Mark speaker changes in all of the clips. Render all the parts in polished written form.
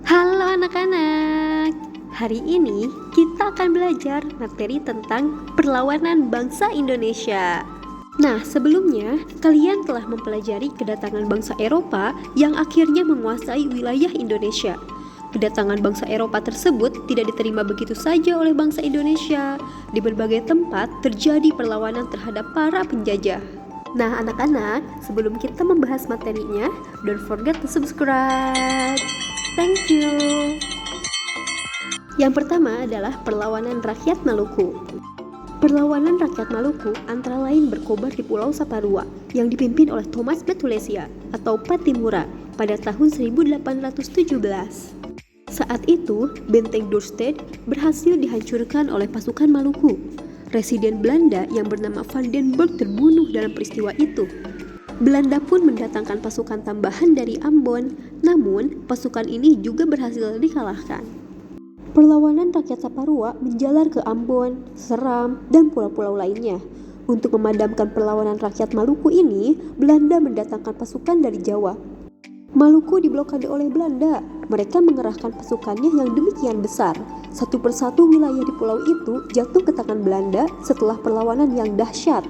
Speaker 1: Halo anak-anak, hari ini kita akan belajar materi tentang perlawanan bangsa Indonesia. Nah, sebelumnya kalian telah mempelajari kedatangan bangsa Eropa yang akhirnya menguasai wilayah Indonesia. Kedatangan bangsa Eropa tersebut tidak diterima begitu saja oleh bangsa Indonesia. Di berbagai tempat terjadi perlawanan terhadap para penjajah. Nah, anak-anak, sebelum kita membahas materinya, don't forget to subscribe. Thank you. Yang pertama adalah perlawanan rakyat Maluku. Perlawanan rakyat Maluku antara lain berkobar di Pulau Saparua yang dipimpin oleh Thomas Betulesia atau Patimura pada tahun 1817. Saat itu, benteng Dorstad berhasil dihancurkan oleh pasukan Maluku. Residen Belanda yang bernama Van den Burg terbunuh dalam peristiwa itu. Belanda pun mendatangkan pasukan tambahan dari Ambon, namun pasukan ini juga berhasil dikalahkan. Perlawanan rakyat Saparua menjalar ke Ambon, Seram, dan pulau-pulau lainnya. Untuk memadamkan perlawanan rakyat Maluku ini, Belanda mendatangkan pasukan dari Jawa. Maluku diblokade oleh Belanda. Mereka mengerahkan pasukannya yang demikian besar. Satu persatu wilayah di pulau itu jatuh ke tangan Belanda setelah perlawanan yang dahsyat.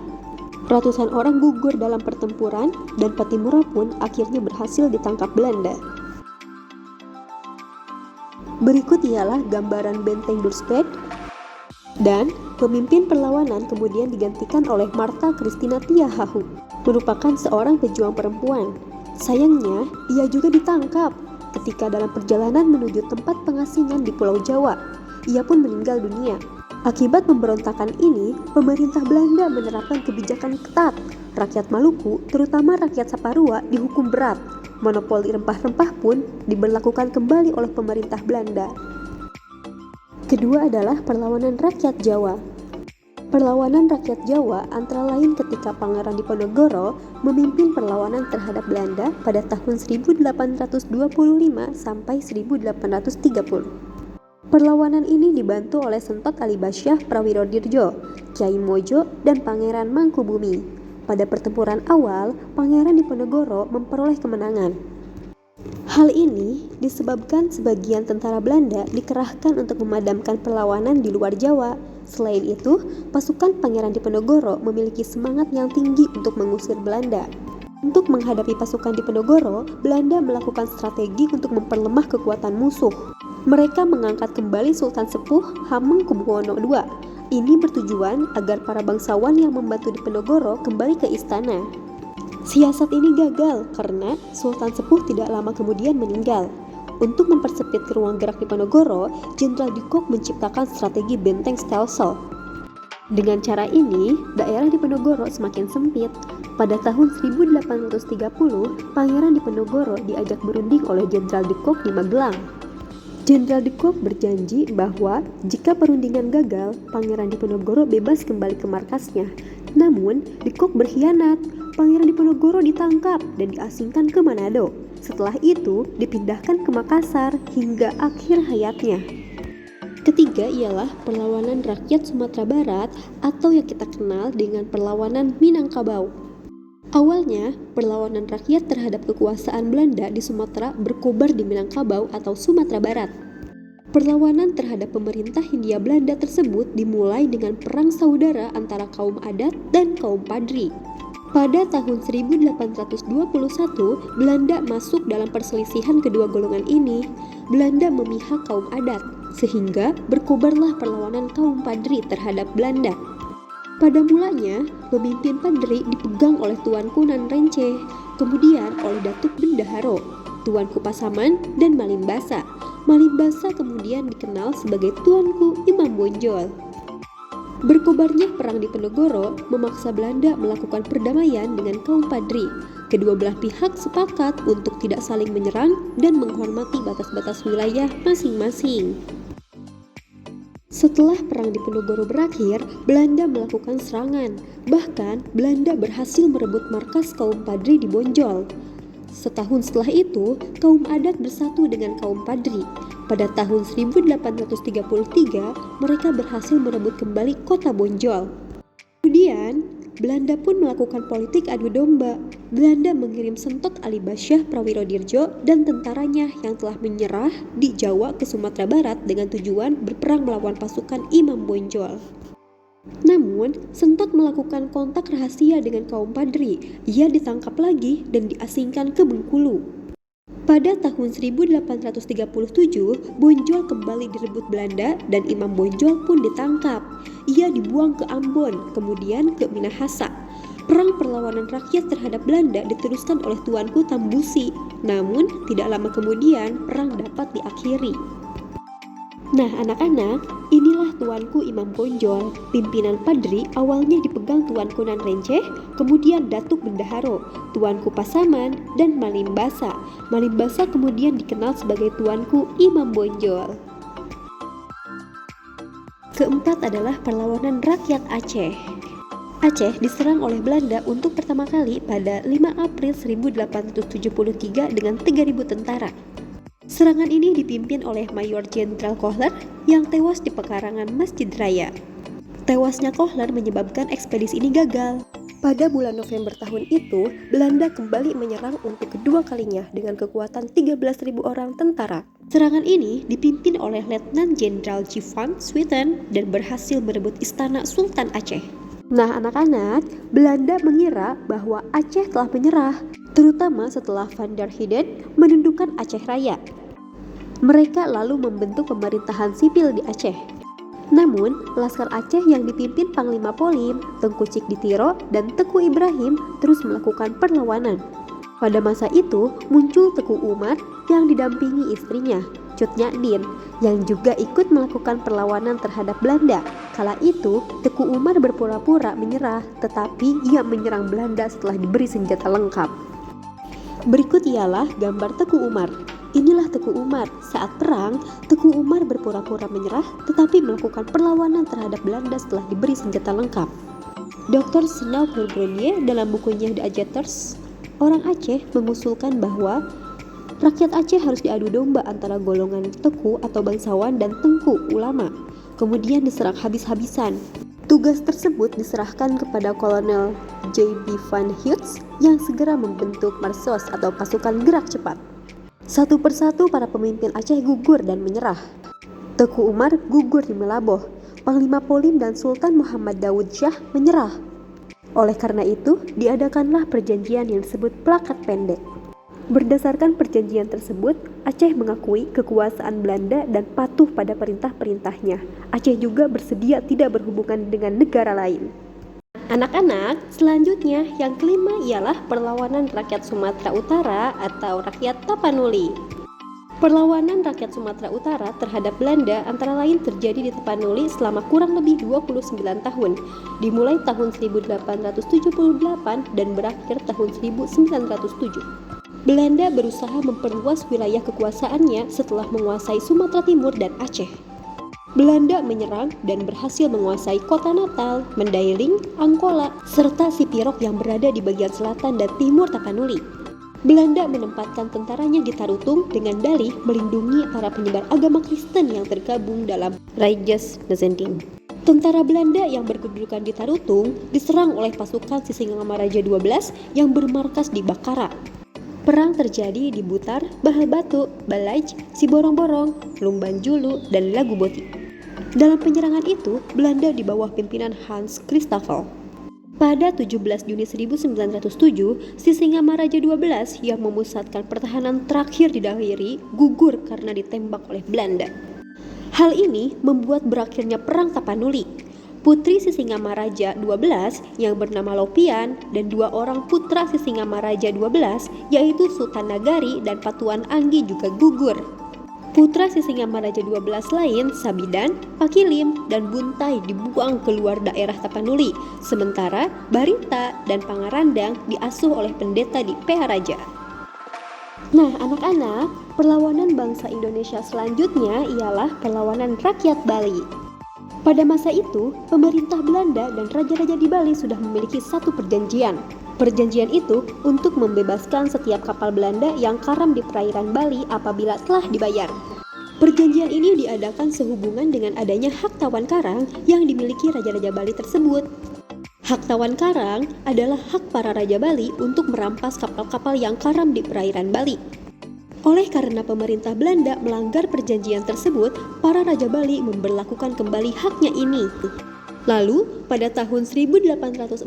Speaker 1: Ratusan orang gugur dalam pertempuran dan Patimura pun akhirnya berhasil ditangkap Belanda. Berikut ialah gambaran benteng Dorstad dan pemimpin perlawanan kemudian digantikan oleh Martha Christina Tiahahu, merupakan seorang pejuang perempuan. Sayangnya, ia juga ditangkap ketika dalam perjalanan menuju tempat pengasingan di Pulau Jawa. Ia pun meninggal dunia. Akibat pemberontakan ini, pemerintah Belanda menerapkan kebijakan ketat. Rakyat Maluku, terutama rakyat Saparua, dihukum berat. Monopoli rempah-rempah pun diberlakukan kembali oleh pemerintah Belanda. Kedua adalah perlawanan rakyat Jawa. Perlawanan rakyat Jawa antara lain ketika Pangeran Diponegoro memimpin perlawanan terhadap Belanda pada tahun 1825 sampai 1830. Perlawanan ini dibantu oleh Sentot Alibasyah Prawirodirjo, Kyai Mojo, dan Pangeran Mangkubumi. Pada pertempuran awal, Pangeran Diponegoro memperoleh kemenangan. Hal ini disebabkan sebagian tentara Belanda dikerahkan untuk memadamkan perlawanan di luar Jawa. Selain itu, pasukan Pangeran Diponegoro memiliki semangat yang tinggi untuk mengusir Belanda. Untuk menghadapi pasukan Diponegoro, Belanda melakukan strategi untuk memperlemah kekuatan musuh. Mereka mengangkat kembali Sultan Sepuh Hamengkubuwono II. Ini bertujuan agar para bangsawan yang membantu Diponegoro kembali ke istana. Siasat ini gagal karena Sultan Sepuh tidak lama kemudian meninggal. Untuk mempersempit ruang gerak Diponegoro, Jenderal de Kock menciptakan strategi benteng Stelsel. Dengan cara ini, daerah Diponegoro semakin sempit. Pada tahun 1830, Pangeran Diponegoro diajak berunding oleh Jenderal de Kock di Magelang. Jenderal de Kock berjanji bahwa jika perundingan gagal, Pangeran Diponegoro bebas kembali ke markasnya. Namun, de Kock berkhianat. Pangeran Diponegoro ditangkap dan diasingkan ke Manado. Setelah itu, dipindahkan ke Makassar hingga akhir hayatnya. Ketiga ialah perlawanan rakyat Sumatera Barat atau yang kita kenal dengan perlawanan Minangkabau. Awalnya, perlawanan rakyat terhadap kekuasaan Belanda di Sumatera berkobar di Minangkabau atau Sumatera Barat. Perlawanan terhadap pemerintah Hindia Belanda tersebut dimulai dengan perang saudara antara kaum adat dan kaum Padri. Pada tahun 1821, Belanda masuk dalam perselisihan kedua golongan ini. Belanda memihak kaum adat, sehingga berkobarlah perlawanan kaum Padri terhadap Belanda. Pada mulanya, pemimpin Padri dipegang oleh Tuanku Nan Renceh, kemudian oleh Datuk Bendaharo, Tuanku Pasaman, dan Malimbasa. Malimbasa kemudian dikenal sebagai Tuanku Imam Bonjol. Berkobarnya perang Diponegoro memaksa Belanda melakukan perdamaian dengan kaum Padri. Kedua belah pihak sepakat untuk tidak saling menyerang dan menghormati batas-batas wilayah masing-masing. Setelah perang Diponegoro berakhir, Belanda melakukan serangan. Bahkan, Belanda berhasil merebut markas kaum Padri di Bonjol. Setahun setelah itu, kaum adat bersatu dengan kaum Padri. Pada tahun 1833, mereka berhasil merebut kembali kota Bonjol. Kemudian, Belanda pun melakukan politik adu domba. Belanda mengirim Sentot Ali Basyah Prawirodirjo dan tentaranya yang telah menyerah di Jawa ke Sumatera Barat dengan tujuan berperang melawan pasukan Imam Bonjol. Namun, Sentot melakukan kontak rahasia dengan kaum Padri. Ia ditangkap lagi dan diasingkan ke Bengkulu. Pada tahun 1837, Bonjol kembali direbut Belanda dan Imam Bonjol pun ditangkap. Ia dibuang ke Ambon, kemudian ke Minahasa. Perang perlawanan rakyat terhadap Belanda diteruskan oleh Tuanku Tambusi. Namun, tidak lama kemudian perang dapat diakhiri. Nah anak-anak, inilah Tuanku Imam Bonjol. Pimpinan Padri awalnya dipegang Tuanku Nan Renceh, kemudian Datuk Bendaharo, Tuanku Pasaman, dan Malimbasa. Malimbasa kemudian dikenal sebagai Tuanku Imam Bonjol. Keempat adalah perlawanan rakyat Aceh. Aceh diserang oleh Belanda untuk pertama kali pada 5 April 1873 dengan 3.000 tentara. Serangan ini dipimpin oleh Mayor Jenderal Kohler yang tewas di pekarangan Masjid Raya. Tewasnya Kohler menyebabkan ekspedisi ini gagal. Pada bulan November tahun itu, Belanda kembali menyerang untuk kedua kalinya dengan kekuatan 13.000 orang tentara. Serangan ini dipimpin oleh Letnan Jenderal G. van Swieten dan berhasil merebut istana Sultan Aceh. Nah anak-anak, Belanda mengira bahwa Aceh telah menyerah, terutama setelah Van der Heyden menundukkan Aceh Raya. Mereka lalu membentuk pemerintahan sipil di Aceh. Namun, Laskar Aceh yang dipimpin Panglima Polim, Tengku Cikditiro, dan Teku Ibrahim terus melakukan perlawanan. Pada masa itu, muncul Teku Umar yang didampingi istrinya, Cut Nyak yang juga ikut melakukan perlawanan terhadap Belanda. Kala itu, Teku Umar berpura-pura menyerah, tetapi ia menyerang Belanda setelah diberi senjata lengkap. Berikut ialah gambar Teku Umar. Inilah Teku Umar. Saat perang, Teku Umar berpura-pura menyerah, tetapi melakukan perlawanan terhadap Belanda setelah diberi senjata lengkap. Dr. Senau Grenier dalam bukunya The Agitators, orang Aceh mengusulkan bahwa rakyat Aceh harus diadu domba antara golongan Teku atau bangsawan dan Tengku ulama, kemudian diserang habis-habisan. Tugas tersebut diserahkan kepada Kolonel J.B. van Hughes yang segera membentuk Marsos atau pasukan gerak cepat. Satu persatu para pemimpin Aceh gugur dan menyerah. Teku Umar gugur di Melaboh, Panglima Polim dan Sultan Muhammad Daud Shah menyerah. Oleh karena itu, diadakanlah perjanjian yang disebut Plakat Pendek. Berdasarkan perjanjian tersebut, Aceh mengakui kekuasaan Belanda dan patuh pada perintah-perintahnya. Aceh juga bersedia tidak berhubungan dengan negara lain. Anak-anak, selanjutnya yang kelima ialah perlawanan rakyat Sumatera Utara atau rakyat Tapanuli. Perlawanan rakyat Sumatera Utara terhadap Belanda antara lain terjadi di Tapanuli selama kurang lebih 29 tahun, dimulai tahun 1878 dan berakhir tahun 1907. Belanda berusaha memperluas wilayah kekuasaannya setelah menguasai Sumatera Timur dan Aceh. Belanda menyerang dan berhasil menguasai kota Natal, Mandailing, Angkola, serta Sipirok yang berada di bagian selatan dan timur Tapanuli. Belanda menempatkan tentaranya di Tarutung dengan dalih melindungi para penyebar agama Kristen yang tergabung dalam Rijksmuseum. Tentara Belanda yang berkedudukan di Tarutung diserang oleh pasukan Sisingamaraja 12 yang bermarkas di Bakara. Perang terjadi di Butar, Bahal Batu, Balaj, Siborong-Borong, Lumban Julu, dan Laguboti. Dalam penyerangan itu, Belanda di bawah pimpinan Hans Christoffel. Pada 17 Juni 1907, Sisingamaraja 12 yang memusatkan pertahanan terakhir di Dairi gugur karena ditembak oleh Belanda. Hal ini membuat berakhirnya Perang Tapanuli. Putri Sisingamaraja 12 yang bernama Lopian dan dua orang putra Sisingamaraja 12 yaitu Sultan Nagari dan Patuan Anggi juga gugur. Putra Sisingamaraja 12 lain, Sabidan, Pakilim, dan Buntai dibuang keluar daerah Tapanuli, sementara Barita dan Pangarandang diasuh oleh pendeta di Peharaja. Nah anak-anak, perlawanan bangsa Indonesia selanjutnya ialah perlawanan rakyat Bali. Pada masa itu, pemerintah Belanda dan raja-raja di Bali sudah memiliki satu perjanjian. Perjanjian itu untuk membebaskan setiap kapal Belanda yang karam di perairan Bali apabila telah dibayar. Perjanjian ini diadakan sehubungan dengan adanya hak tawan karang yang dimiliki raja-raja Bali tersebut. Hak tawan karang adalah hak para Raja Bali untuk merampas kapal-kapal yang karam di perairan Bali. Oleh karena pemerintah Belanda melanggar perjanjian tersebut, para Raja Bali memberlakukan kembali haknya ini. Lalu, pada tahun 1844,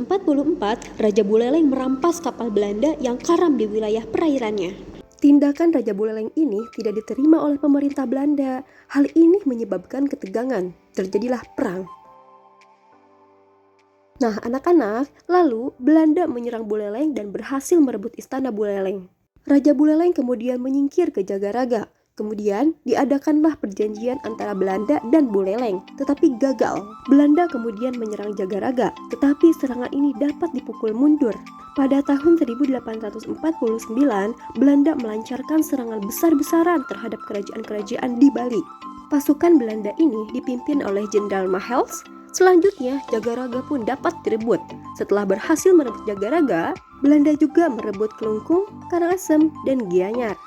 Speaker 1: Raja Buleleng merampas kapal Belanda yang karam di wilayah perairannya. Tindakan Raja Buleleng ini tidak diterima oleh pemerintah Belanda. Hal ini menyebabkan ketegangan. Terjadilah perang. Nah, anak-anak, lalu Belanda menyerang Buleleng dan berhasil merebut istana Buleleng. Raja Buleleng kemudian menyingkir ke Jagaraga. Kemudian diadakanlah perjanjian antara Belanda dan Buleleng, tetapi gagal. Belanda kemudian menyerang Jagaraga, tetapi serangan ini dapat dipukul mundur. Pada tahun 1849, Belanda melancarkan serangan besar-besaran terhadap kerajaan-kerajaan di Bali. Pasukan Belanda ini dipimpin oleh Jenderal Mahels. Selanjutnya, Jagaraga pun dapat direbut. Setelah berhasil merebut Jagaraga, Belanda juga merebut Kelungkung, Karangasem, dan Gianyar.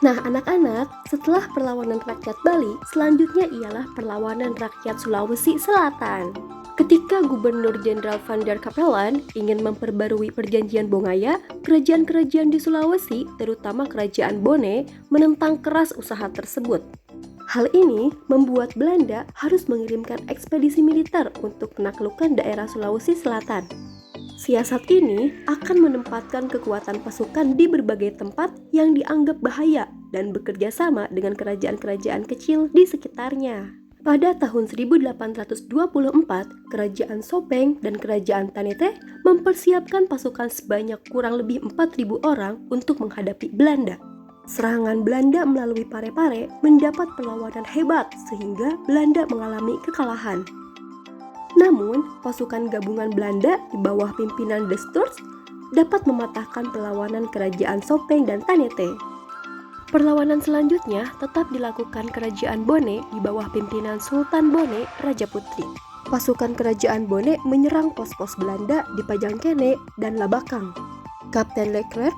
Speaker 1: Nah, anak-anak, setelah perlawanan rakyat Bali, selanjutnya ialah perlawanan rakyat Sulawesi Selatan. Ketika Gubernur Jenderal Van der Capellen ingin memperbarui perjanjian Bongaya, kerajaan-kerajaan di Sulawesi, terutama Kerajaan Bone, menentang keras usaha tersebut. Hal ini membuat Belanda harus mengirimkan ekspedisi militer untuk menaklukkan daerah Sulawesi Selatan. Siasat ini akan menempatkan kekuatan pasukan di berbagai tempat yang dianggap bahaya dan bekerja sama dengan kerajaan-kerajaan kecil di sekitarnya. Pada tahun 1824, Kerajaan Sopeng dan Kerajaan Tanete mempersiapkan pasukan sebanyak kurang lebih 4.000 orang untuk menghadapi Belanda. Serangan Belanda melalui Parepare mendapat perlawanan hebat sehingga Belanda mengalami kekalahan. Namun, pasukan gabungan Belanda di bawah pimpinan De Sturz dapat mematahkan perlawanan Kerajaan Sopeng dan Tanete. Perlawanan selanjutnya tetap dilakukan Kerajaan Bone di bawah pimpinan Sultan Bone, Raja Putri. Pasukan Kerajaan Bone menyerang pos-pos Belanda di Pajangkene dan Labakang. Kapten Leclerc,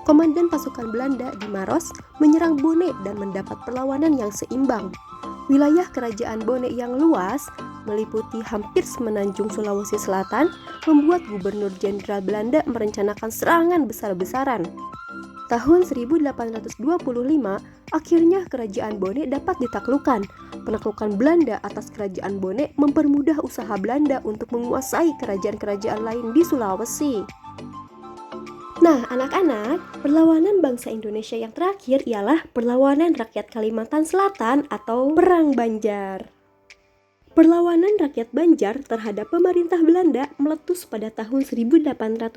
Speaker 1: komandan pasukan Belanda di Maros, menyerang Bone dan mendapat perlawanan yang seimbang. Wilayah Kerajaan Bone yang luas, meliputi hampir semenanjung Sulawesi Selatan, membuat Gubernur Jenderal Belanda merencanakan serangan besar-besaran. Tahun 1825, akhirnya Kerajaan Bone dapat ditaklukkan. Penaklukan Belanda atas Kerajaan Bone mempermudah usaha Belanda untuk menguasai kerajaan-kerajaan lain di Sulawesi. Nah, anak-anak, perlawanan bangsa Indonesia yang terakhir ialah perlawanan rakyat Kalimantan Selatan atau Perang Banjar. Perlawanan rakyat Banjar terhadap pemerintah Belanda meletus pada tahun 1859.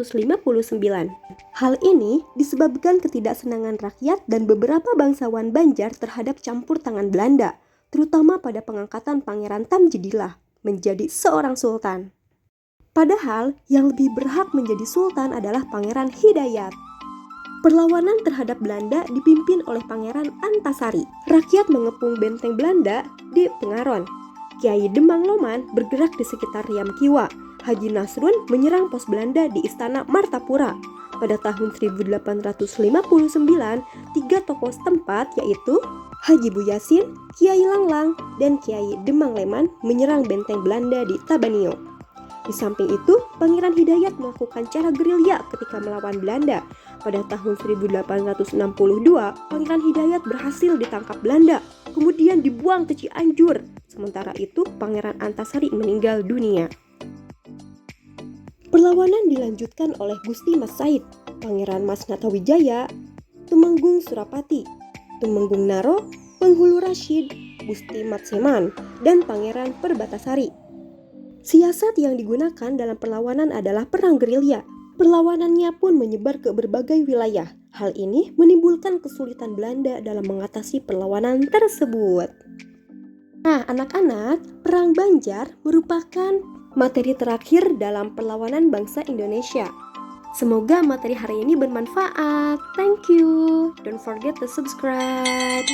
Speaker 1: Hal ini disebabkan ketidaksenangan rakyat dan beberapa bangsawan Banjar terhadap campur tangan Belanda, terutama pada pengangkatan Pangeran Tamjidillah menjadi seorang sultan. Padahal yang lebih berhak menjadi sultan adalah Pangeran Hidayat. Perlawanan terhadap Belanda dipimpin oleh Pangeran Antasari. Rakyat mengepung benteng Belanda di Pengaron. Kiai Demang Loman bergerak di sekitar Riam Kiwa. Haji Nasrun menyerang pos Belanda di Istana Martapura. Pada tahun 1859, 3 tokoh setempat yaitu Haji Buyasin, Kiai Langlang, dan Kiai Demang Leman menyerang benteng Belanda di Tabanio. Di samping itu, Pangeran Hidayat melakukan cara gerilya ketika melawan Belanda. Pada tahun 1862, Pangeran Hidayat berhasil ditangkap Belanda, kemudian dibuang ke Cianjur. Sementara itu, Pangeran Antasari meninggal dunia. Perlawanan dilanjutkan oleh Gusti Mas Said, Pangeran Mas Natawijaya, Tumenggung Surapati, Tumenggung Naro, Penghulu Rashid, Gusti Matseman, dan Pangeran Perbatasari. Siasat yang digunakan dalam perlawanan adalah perang gerilya. Perlawanannya pun menyebar ke berbagai wilayah. Hal ini menimbulkan kesulitan Belanda dalam mengatasi perlawanan tersebut. Nah, anak-anak, Perang Banjar merupakan materi terakhir dalam perlawanan bangsa Indonesia. Semoga materi hari ini bermanfaat. Thank you. Don't forget to subscribe.